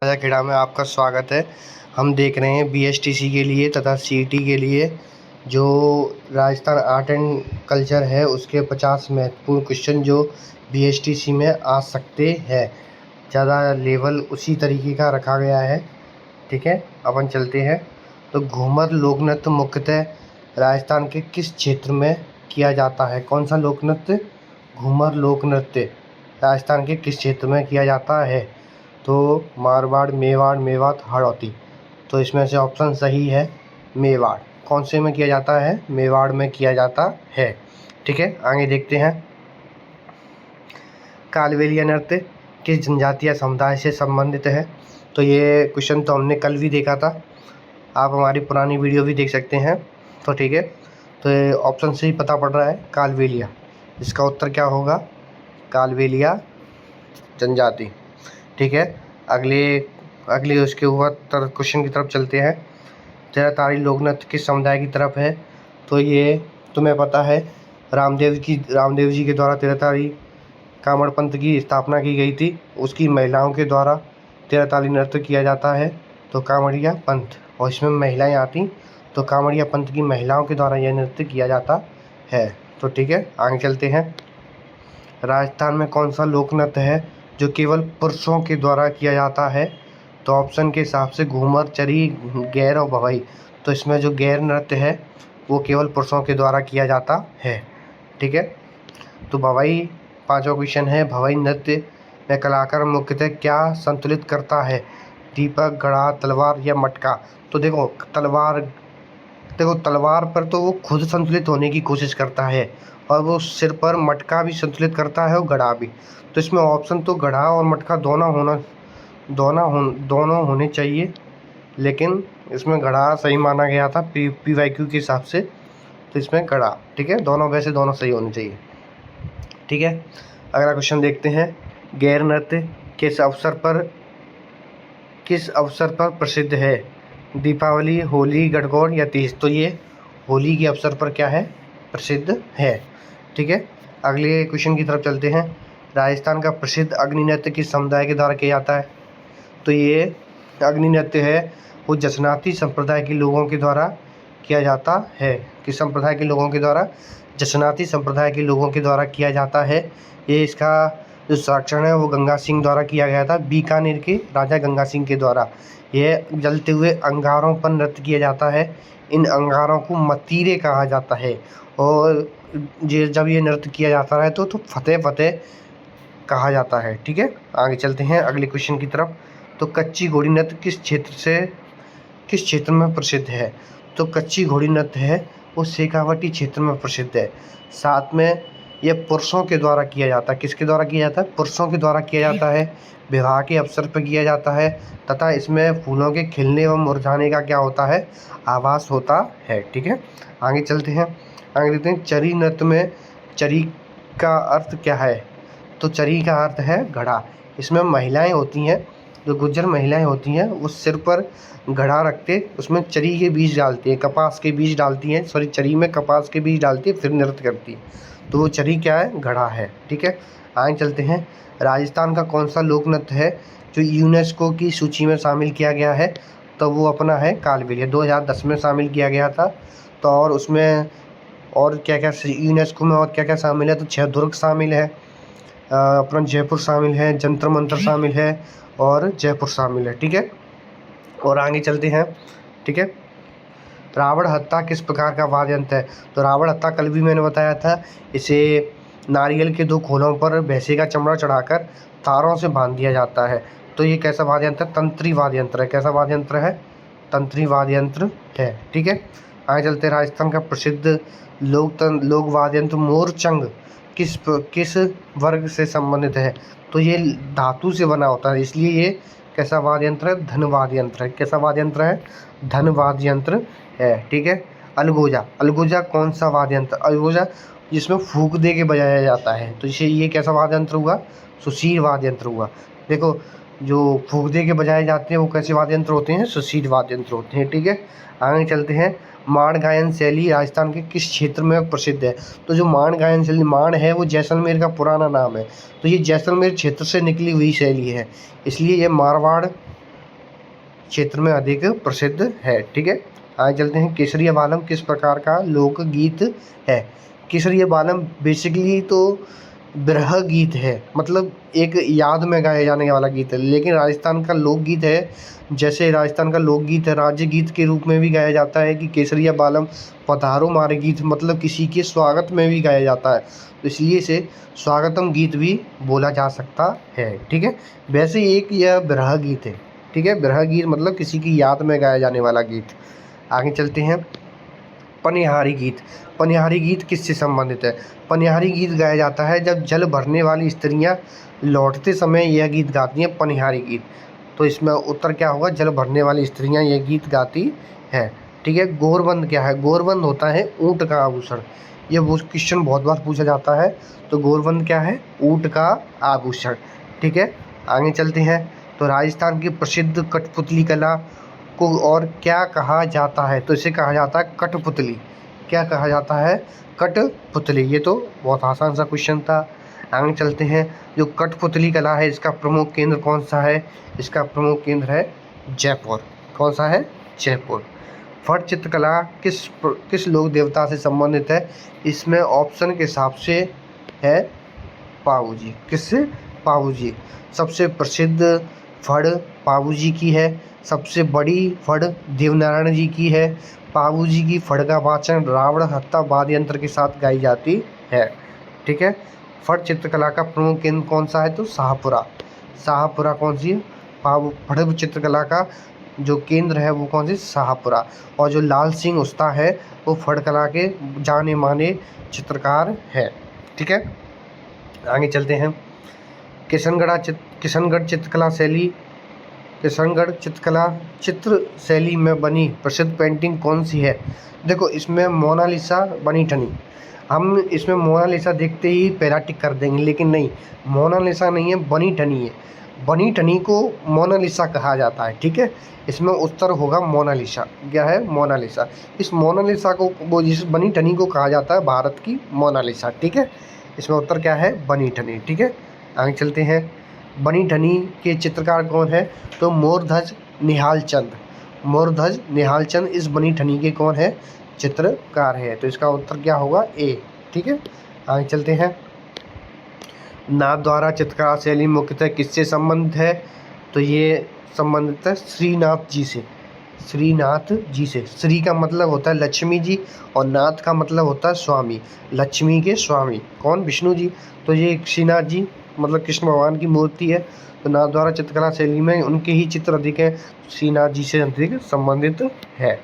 खेड़ा में आपका स्वागत है। हम देख रहे हैं बीएसटीसी के लिए तथा सीईटी के लिए जो राजस्थान आर्ट एंड कल्चर है उसके 50 महत्वपूर्ण क्वेश्चन जो बीएसटीसी में आ सकते हैं। ज़्यादा लेवल उसी तरीके का रखा गया है। ठीक है, अपन चलते हैं। तो घूमर लोक नृत्य मुख्यतः राजस्थान के किस क्षेत्र में किया जाता है? कौन सा लोक नृत्य? घूमर लोक नृत्य राजस्थान के किस क्षेत्र में किया जाता है? तो मारवाड़, मेवाड़, मेवात, हाड़ौती। तो इसमें से ऑप्शन सही है मेवाड़। कौन से में किया जाता है? मेवाड़ में किया जाता है। ठीक है, आगे देखते हैं। कालबेलिया नृत्य किस जनजातीय समुदाय से संबंधित है? तो ये क्वेश्चन तो हमने कल भी देखा था, आप हमारी पुरानी वीडियो भी देख सकते हैं। तो ठीक है, तो ये ऑप्शन से ही पता पड़ रहा है कालबेलिया। इसका उत्तर क्या होगा? कालबेलिया जनजाति। ठीक है, अगले उसके ऊपर क्वेश्चन की तरफ चलते हैं। तेरातारी लोक नृत्य किस समुदाय की तरफ है? तो ये तुम्हें पता है, रामदेव जी के द्वारा तेरातारी कामड़ पंथ की स्थापना की गई थी। उसकी महिलाओं के द्वारा तेरातारी नृत्य किया जाता है, तो कामड़िया पंथ, और इसमें महिलाएं आती, तो कामड़िया पंथ की महिलाओं के द्वारा यह नृत्य किया जाता है। तो ठीक है, आगे चलते हैं। राजस्थान में कौन सा लोक नृत्य है जो केवल पुरुषों के द्वारा किया जाता है? तो ऑप्शन के हिसाब से घूमर, चरी, गैर और भवई। तो इसमें जो गैर नृत्य है वो केवल पुरुषों के द्वारा किया जाता है। ठीक है, तो भवई पांचवा क्वेश्चन है। भवई नृत्य में कलाकार मुख्यतः क्या संतुलित करता है? दीपक, घड़ा, तलवार या मटका? तो देखो तलवार पर तो वो खुद संतुलित होने की कोशिश करता है, और वो सिर पर मटका भी संतुलित करता है और घड़ा भी। तो इसमें ऑप्शन तो घड़ा और मटका दोनों होने चाहिए, लेकिन इसमें घड़ा सही माना गया था पीवाईक्यू के हिसाब से, तो इसमें घड़ा। ठीक है, दोनों सही होने चाहिए। ठीक है, अगला क्वेश्चन देखते हैं। गैर नृत्य किस अवसर पर प्रसिद्ध है? दीपावली, होली, गणगौर या तीज? तो ये होली के अवसर पर क्या है? प्रसिद्ध है। ठीक है, अगले क्वेश्चन की तरफ चलते हैं। राजस्थान का प्रसिद्ध अग्नि नृत्य किस समुदाय के द्वारा किया जाता है? तो ये अग्नि नृत्य है वो जसनाती संप्रदाय के लोगों के द्वारा किया जाता है। किस संप्रदाय के लोगों के द्वारा? जसनाती संप्रदाय के लोगों के द्वारा किया जाता है। ये इसका जो साक्षरण है वो गंगा सिंह द्वारा किया गया था, बीकानेर के राजा गंगा सिंह के द्वारा। यह जलते हुए अंगारों पर नृत्य किया जाता है। इन अंगारों को मतीरे कहा जाता है, और जब ये नृत्य किया जाता है तो फतेह फतेह कहा जाता है। ठीक है, आगे चलते हैं अगले क्वेश्चन की तरफ। तो कच्ची घोड़ी नृत्य किस क्षेत्र में प्रसिद्ध है? तो कच्ची घोड़ी नृत्य है वो शेखावटी क्षेत्र में प्रसिद्ध है। साथ में यह पुरुषों के द्वारा किया जाता है। किसके द्वारा किया जाता है? पुरुषों के द्वारा किया जाता है। विवाह के अवसर पर किया जाता है, तथा इसमें फूलों के खिलने एवं मुरझाने का क्या होता है? आभास होता है। ठीक है, आगे चलते हैं। आगे देखते हैं, चरी नृत्य में चरी का अर्थ क्या है? तो चरी का अर्थ है घड़ा। इसमें महिलाएं होती हैं, जो गुज्जर महिलाएं होती हैं, वो सिर पर घड़ा रखते उसमें चरी के बीज डालती हैं, कपास के बीज डालती हैं, चरी में कपास के बीज डालती है, फिर नृत्य करती है। तो वो चरी क्या है? घड़ा है। ठीक है, आगे चलते हैं। राजस्थान का कौन सा लोक नृत्य है जो यूनेस्को की सूची में शामिल किया गया है? तो वो अपना है कालबेलिया। 2010 में शामिल किया गया था। तो और उसमें और क्या क्या यूनेस्को में और क्या क्या शामिल है? तो 6 दुर्ग शामिल है, अपना जयपुर शामिल है, जंतर मंतर शामिल है, और जयपुर शामिल है। ठीक है, और आगे चलते हैं। ठीक है, रावण हत्था किस प्रकार का वाद्य यंत्र है? तो रावण हत्था कल भी मैंने बताया था। इसे नारियल के 2 खोलों पर भैंसे का चमड़ा चढ़ाकर तारों से बांध दिया जाता है। तो ये कैसा वाद्य यंत्र है? तंत्री वाद्य यंत्र है। कैसा वाद्य यंत्र है? तंत्री वाद्य यंत्र है। ठीक है, आगे चलते हैं। राजस्थान का प्रसिद्ध लोक वाद्य यंत्र मोरचंग किस वर्ग से संबंधित है? तो ये धातु से बना होता है, इसलिए ये कैसा वाद्य यंत्र है? धन वाद्य यंत्र है। कैसा वाद्य यंत्र है? धन वाद्य यंत्र है। ठीक है, अलगोजा कौन सा वाद्य यंत्र? अलगोजा जिसमें फूंक दे के बजाया जाता है, तो ये कैसा वाद्य यंत्र हुआ? सुशील वाद्य यंत्र हुआ। देखो, जो फूंक दे के बजाए जाते हैं वो कैसे वाद्य यंत्र होते हैं? सुशील वाद्य यंत्र होते हैं। ठीक है, आगे चलते हैं। माण गायन शैली राजस्थान के किस क्षेत्र में प्रसिद्ध है? तो जो माण गायन शैली, माण है वो जैसलमेर का पुराना नाम है, तो ये जैसलमेर क्षेत्र से निकली हुई शैली है, इसलिए ये मारवाड़ क्षेत्र में अधिक प्रसिद्ध है। ठीक है, आगे चलते हैं। केसरिया बालम किस प्रकार का लोकगीत है? केसरिया बालम बेसिकली तो बिरह गीत है, मतलब एक याद में गाया जाने वाला गीत है, लेकिन राजस्थान का लोकगीत है। जैसे राजस्थान का लोकगीत है, राज्य गीत के रूप में भी गाया जाता है कि केसरिया बालम पधारो मारे गीत, मतलब किसी के स्वागत में भी गाया जाता है, तो इसलिए इसे स्वागतम गीत भी बोला जा सकता है। ठीक है, वैसे एक यह बिरह गीत है। ठीक है, बिरह गीत मतलब किसी की याद में गाया जाने वाला गीत। आगे चलते हैं। पनिहारी गीत। पनिहारी गीत किससे संबंधित है? पनिहारी गीत गाया जाता है जब जल भरने वाली स्त्रियां लौटते समय यह गीत गाती हैं, पनिहारी गीत। तो इसमें उत्तर क्या होगा? जल भरने वाली स्त्रियां यह गीत गाती हैं। ठीक है, गोरबंद क्या है? गोरबंद होता है ऊँट का आभूषण। ये वो क्वेश्चन बहुत बार पूछा जाता है। तो गोरबंद क्या है? ऊँट का आभूषण। ठीक है, आगे चलते हैं। तो राजस्थान की प्रसिद्ध कठपुतली कला को और क्या कहा जाता है? तो इसे कहा जाता है कठपुतली। क्या कहा जाता है? कठपुतली। ये तो बहुत आसान सा क्वेश्चन था। आगे चलते हैं। जो कठपुतली कला है इसका प्रमुख केंद्र कौन सा है? इसका प्रमुख केंद्र है जयपुर। कौन सा है? जयपुर। फट चित्रकला किस लोक देवता से संबंधित है? इसमें ऑप्शन के हिसाब से है पाऊजी। किससे? पाऊजी। सबसे प्रसिद्ध फड़ पाऊजी की है। सबसे बड़ी फड़ देवनारायण जी की है। पाऊजी की फड़ का वाचन रावण हत्ता वाद्य यंत्र के साथ गाई जाती है। ठीक है, फड़ चित्रकला का प्रमुख केंद्र कौन सा है? तो शाहपुरा। शाहपुरा कौन सी? फड़ चित्रकला का जो केंद्र है वो कौन सी? शाहपुरा। और जो लाल सिंह उस्ता है वो फड़ कला के जाने माने चित्रकार है। ठीक है, आगे चलते हैं। किशनगढ़ चित्रकला चित्र शैली में बनी प्रसिद्ध पेंटिंग कौन सी है? देखो, इसमें मोनालिसा बनी ठनी। हम इसमें मोनालिसा देखते ही पहला टिक कर देंगे, लेकिन नहीं, मोनालिसा नहीं है, बनी ठनी है। बनी ठनी को मोनालिसा कहा जाता है। ठीक है, इसमें उत्तर होगा मोनालिसा। क्या है? मोनालिसा। इस मोनालिसा को वो जिस बनी ठनी को कहा जाता है भारत की मोनालिसा। ठीक है, इसमें उत्तर क्या है? बनी ठनी। ठीक है, आगे चलते हैं। बनी ठनी के चित्रकार कौन है? तो मोरध्वज निहाल चंद। मोरध्वज निहाल चंद इस बनी ठनी के कौन है? चित्रकार है। तो इसका उत्तर क्या होगा? ए। ठीक है, आगे चलते हैं। नाथ द्वारा चित्रकला शैली मुख्यतः किससे संबंधित है? तो ये संबंधित है श्रीनाथ जी से। श्रीनाथ जी से। श्री का मतलब होता है लक्ष्मी जी और नाथ का मतलब होता है स्वामी। लक्ष्मी के स्वामी कौन? विष्णु जी। तो ये श्रीनाथ जी मतलब कृष्ण भगवान की मूर्ति है। तो नाथ द्वारा चित्रकला शैली में उनके ही चित्र अधिक हैं, श्रीनाथ जी से अधिक संबंधित है।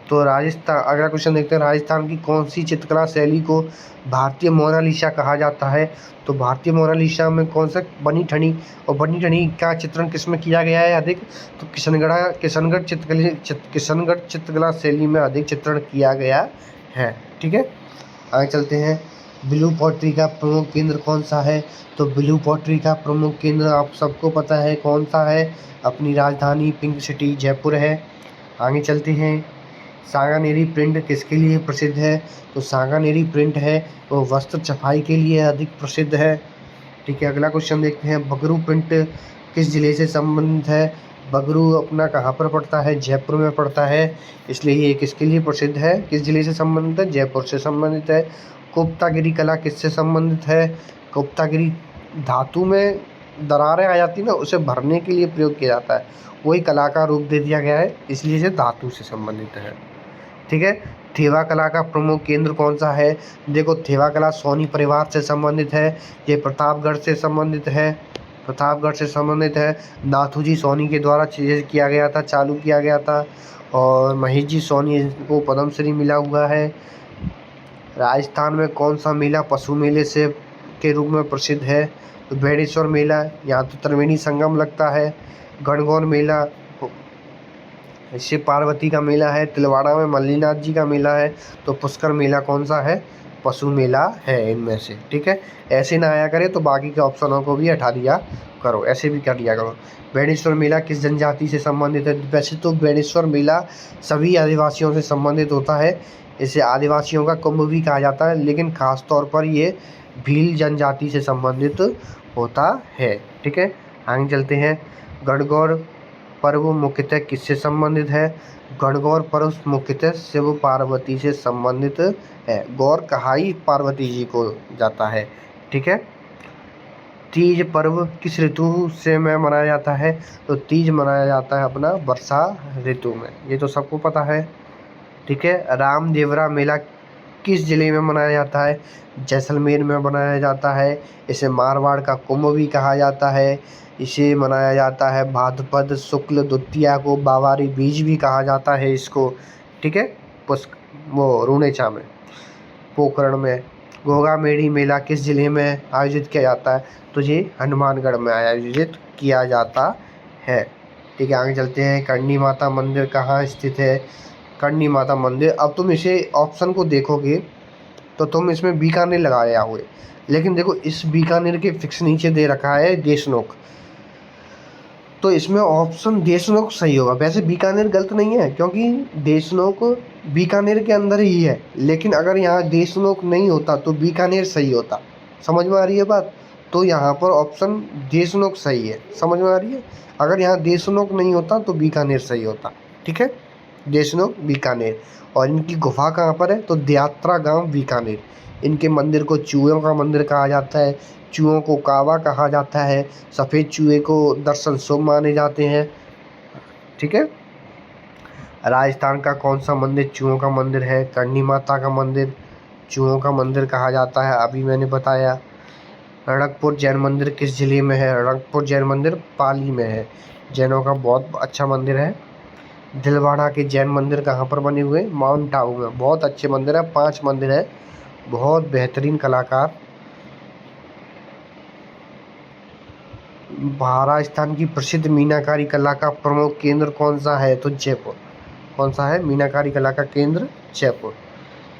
तो राजस्थान, अगला क्वेश्चन देखते हैं। राजस्थान की कौन सी चित्रकला शैली को भारतीय मोनालिसा कहा जाता है? तो भारतीय मोनालिसा में कौन सा? बनी ठनी। और बनी ठनी का चित्रण किस में किया गया है अधिक? तो किशनगढ़ चित्रकला शैली में अधिक चित्रण किया गया है। ठीक है, आगे चलते हैं। ब्लू पॉटरी का प्रमुख केंद्र कौन सा है? तो ब्लू पॉटरी का प्रमुख केंद्र आप सबको पता है कौन सा है? अपनी राजधानी पिंक सिटी जयपुर है। आगे चलते हैं। सांगानेरी प्रिंट किसके लिए प्रसिद्ध है? तो सांगानेरी प्रिंट है वो वस्त्र छपाई के लिए अधिक प्रसिद्ध है। ठीक है, अगला क्वेश्चन देखते हैं। बगरू प्रिंट किस जिले से संबंधित है? बगरू अपना कहाँ पर पड़ता है? जयपुर में पड़ता है, इसलिए ये किसके लिए प्रसिद्ध है? किस जिले से संबंधित है? जयपुर से संबंधित है। गुप्तागिरी कला किससे संबंधित है? गुप्तागिरी धातु में दरारें आ जाती ना, उसे भरने के लिए प्रयोग किया जाता है, वही कला का रूप दे दिया गया है, इसलिए इसे धातु से संबंधित है। ठीक है, थेवा कला का प्रमुख केंद्र कौन सा है? देखो, थेवा कला सोनी परिवार से संबंधित है। ये प्रतापगढ़ से संबंधित है। प्रतापगढ़ से संबंधित है। नाथूजी सोनी के द्वारा किया गया था, चालू किया गया था, और महेश जी सोनी को पद्मश्री मिला हुआ है। राजस्थान में कौन सा मेला पशु मेले से के रूप में प्रसिद्ध है? तो बेड़ेश्वर मेला, यहाँ तो त्रिवेणी संगम लगता है। गणगौर मेला, शिव पार्वती का मेला है। तिलवाड़ा में मल्लीनाथ जी का मेला है। तो पुष्कर मेला कौन सा है? पशु मेला है इनमें से। ठीक है, ऐसे ना आया करे तो बाकी के ऑप्शनों को भी हटा दिया करो, ऐसे भी कर दिया करो। बेणेश्वर मेला किस जनजाति से संबंधित है? वैसे तो बेणेश्वर मेला सभी आदिवासियों से संबंधित होता है, इसे आदिवासियों का कुंभ भी कहा जाता है, लेकिन खास तौर पर ये भील जनजाति से संबंधित होता है। ठीक है, आगे चलते हैं। गणगौर पर्व मुख्यतः किससे संबंधित है? गणगौर पर्व मुख्यतः शिव पार्वती से संबंधित है। गौर कहाई पार्वती जी को जाता है, ठीक है। तीज पर्व किस ऋतु से में मनाया जाता है? तो तीज मनाया जाता है अपना वर्षा ऋतु में, ये तो सबको पता है, ठीक है। रामदेवरा मेला किस जिले में मनाया जाता है? जैसलमेर में मनाया जाता है। इसे मारवाड़ का कुंभ भी कहा जाता है। इसे मनाया जाता है भाद्रपद शुक्ल द्वितीया को, बावारी बीज भी कहा जाता है इसको, ठीक है। वो रुणेचा में, पोखरण में। घोघा मेड़ी मेला किस जिले में आयोजित किया जाता है? तो ये हनुमानगढ़ में आयोजित किया जाता है, ठीक है। आगे चलते हैं। करणी माता मंदिर कहाँ स्थित है? करणी माता मंदिर, अब तुम इसे ऑप्शन को देखोगे तो तुम इसमें बीकानेर लगाया हुए, लेकिन देखो इस बीकानेर के फिक्स नीचे दे रखा है देशनोक, तो इसमें ऑप्शन देशनोक सही होगा। वैसे बीकानेर गलत नहीं है, क्योंकि देशनोक बीकानेर के अंदर ही है, लेकिन अगर यहाँ देशनोक नहीं होता तो बीकानेर सही होता। समझ में आ रही है बात? तो यहाँ पर ऑप्शन देशनोक सही है, समझ में आ रही है। अगर यहाँ देशनोक नहीं होता तो बीकानेर सही होता, ठीक है। देशनोक बीकानेर। और इनकी गुफा कहाँ पर है? तो दयात्रा गांव बीकानेर। इनके मंदिर को चूहों का मंदिर कहा जाता है, चूहों को कावा कहा जाता है, सफ़ेद चूहे को दर्शन शुभ माने जाते हैं, ठीक है। राजस्थान का कौन सा मंदिर चूहों का मंदिर है? करणी माता का मंदिर चूहों का मंदिर कहा जाता है, अभी मैंने बताया। रणकपुर जैन मंदिर किस जिले में है? रणकपुर जैन मंदिर पाली में है, जैनों का बहुत अच्छा मंदिर है। दिलवाड़ा के जैन मंदिर कहाँ पर बने हुए? माउंट आबू में। बहुत अच्छे मंदिर है, 5 मंदिर है, बहुत बेहतरीन कलाकार। राजस्थान की प्रसिद्ध मीनाकारी कला का प्रमुख केंद्र कौन सा है? तो जयपुर। कौन सा है? मीनाकारी कला का केंद्र जयपुर,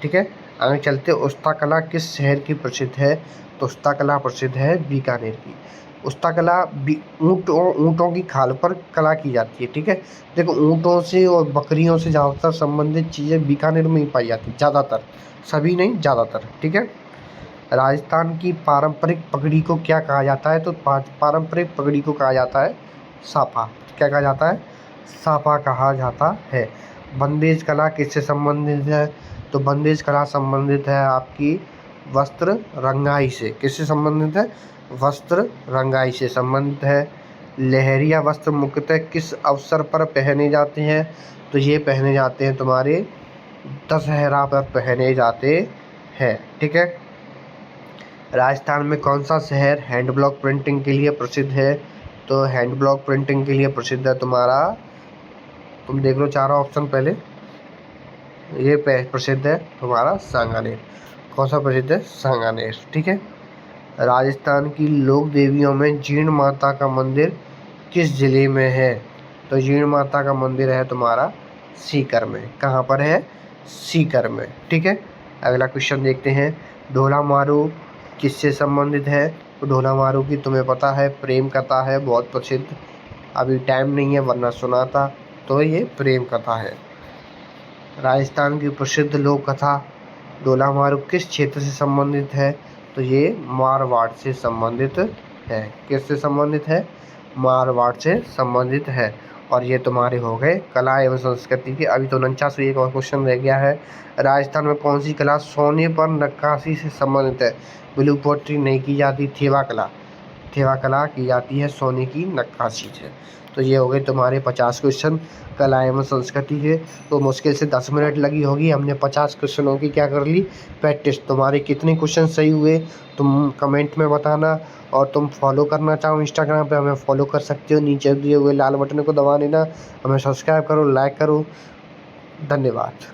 ठीक है। आगे चलते। उस्ता कला किस शहर की प्रसिद्ध है? तो उस्ता कला प्रसिद्ध है बीकानेर की। उस्ता कला ऊँटों की खाल पर कला की जाती है, ठीक है। देखो ऊँटों से और बकरियों से ज़्यादातर संबंधित चीज़ें बीकानेर में ही पाई जाती, ज़्यादातर, सभी नहीं ज़्यादातर, ठीक है। राजस्थान की पारंपरिक पगड़ी को क्या कहा जाता है? तो पारंपरिक पगड़ी को कहा जाता है साफा। क्या कहा जाता है? साफा कहा जाता है। बंदेज कला किससे संबंधित है? तो बंदेज कला संबंधित है आपकी वस्त्र रंगाई से। किससे संबंधित है? वस्त्र रंगाई से संबंधित है। लहरिया वस्त्र मुख्यतः किस अवसर पर पहने जाते हैं? तो ये पहने जाते हैं तुम्हारे दशहरा पर पहने जाते हैं, ठीक है। राजस्थान में कौन सा शहर हैंड ब्लॉक प्रिंटिंग के लिए प्रसिद्ध है? तो हैंड ब्लॉक प्रिंटिंग के लिए प्रसिद्ध है तुम्हारा, तुम देख लो चारों ऑप्शन पहले, ये प्रसिद्ध है तुम्हारा सांगानेर। कौन सा प्रसिद्ध है? सांगानेर, ठीक है। राजस्थान की लोक देवियों में जीर्ण माता का मंदिर किस जिले में है? तो जीर्ण माता का मंदिर है तुम्हारा सीकर में। कहाँ पर है? सीकर में, ठीक है। अगला क्वेश्चन देखते हैं। ढोला मारू किससे संबंधित है? तो ढोला मारू की तुम्हें पता है प्रेम कथा है, बहुत प्रसिद्ध, अभी टाइम नहीं है वरना सुनाता। तो ये प्रेम कथा है। राजस्थान की प्रसिद्ध लोक कथा ढोला मारू किस क्षेत्र से संबंधित है? तो ये मारवाड़ से संबंधित है। किससे संबंधित है? मारवाड़ से संबंधित है। और ये तुम्हारे हो गए कला एवं संस्कृति के। अभी तो 49 एक और क्वेश्चन रह गया है। राजस्थान में कौन सी कला सोने पर नक्काशी से संबंधित है? ब्लू पोट्री नहीं की जाती, थेवा कला की जाती है सोने की नक्काशी से। तो ये हो गए तुम्हारे 50 क्वेश्चन कला एवं संस्कृति के। तो मुश्किल से 10 मिनट लगी होगी, हमने 50 क्वेश्चनों की क्या कर ली? प्रैक्टिस। तुम्हारे कितने क्वेश्चन सही हुए तुम कमेंट में बताना, और तुम फॉलो करना चाहो इंस्टाग्राम पे हमें फॉलो कर सकते हो, नीचे दिए हुए लाल बटन को दबा देना, हमें सब्सक्राइब करो, लाइक करो। धन्यवाद।